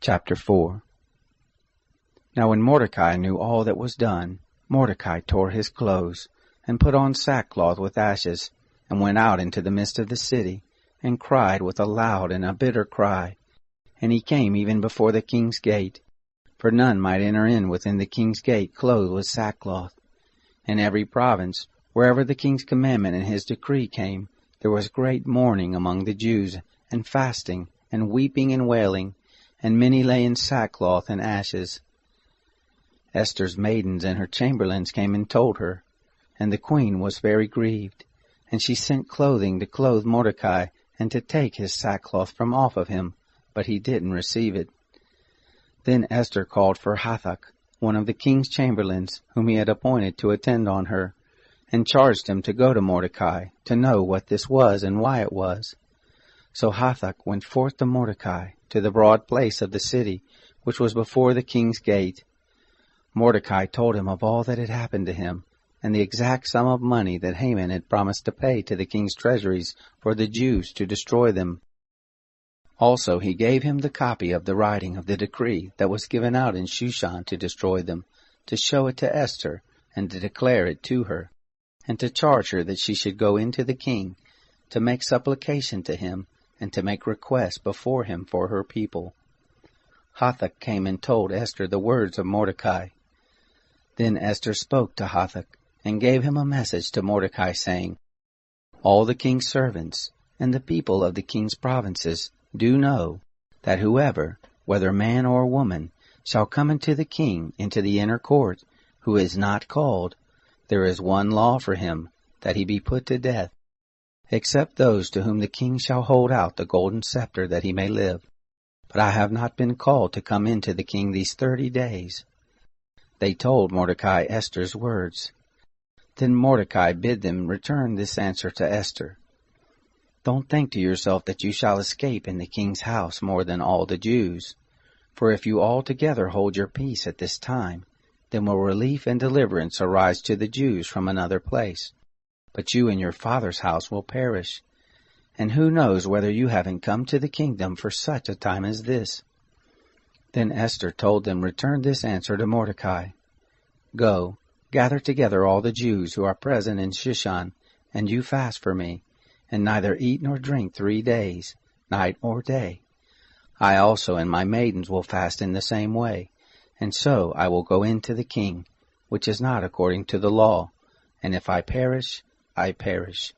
Chapter 4. Now when Mordecai knew all that was done, Mordecai tore his clothes, and put on sackcloth with ashes, and went out into the midst of the city, and cried with a loud and a bitter cry. And he came even before the king's gate, for none might enter in within the king's gate clothed with sackcloth. In every province, wherever the king's commandment and his decree came, there was great mourning among the Jews, and fasting, and weeping and wailing, and many lay in sackcloth and ashes. Esther's maidens and her chamberlains came and told her, and the queen was very grieved. And she sent clothing to clothe Mordecai, and to take his sackcloth from off of him, but he didn't receive it. Then Esther called for Hathach, one of the king's chamberlains, whom he had appointed to attend on her, and charged him to go to Mordecai, to know what this was and why it was. So Hathach went forth to Mordecai, to the broad place of the city, which was before the king's gate. Mordecai told him of all that had happened to him, and the exact sum of money that Haman had promised to pay to the king's treasuries for the Jews to destroy them. Also he gave him the copy of the writing of the decree that was given out in Shushan to destroy them, to show it to Esther, and to declare it to her, and to charge her that she should go into the king, to make supplication to him, and to make request before him for her people. Hathach came and told Esther the words of Mordecai. Then Esther spoke to Hathach, and gave him a message to Mordecai, saying, All the king's servants, and the people of the king's provinces, do know, that whoever, whether man or woman, shall come into the king into the inner court, who is not called, there is one law for him, that he be put to death, except those to whom the king shall hold out the golden scepter, that he may live. But I have not been called to come into the king these 30 days. They told Mordecai Esther's words. Then Mordecai bid them return this answer to Esther. Don't think to yourself that you shall escape in the king's house more than all the Jews. For if you altogether hold your peace at this time, then will relief and deliverance arise to the Jews from another place. But you and your father's house will perish. And who knows whether you haven't come to the kingdom for such a time as this? Then Esther told them, Return this answer to Mordecai. Go, gather together all the Jews who are present in Shushan, and you fast for me, and neither eat nor drink 3 days, night or day. I also and my maidens will fast in the same way, and so I will go in to the king, which is not according to the law, and if I perish, I perish.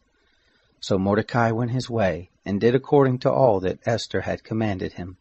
So Mordecai went his way, and did according to all that Esther had commanded him.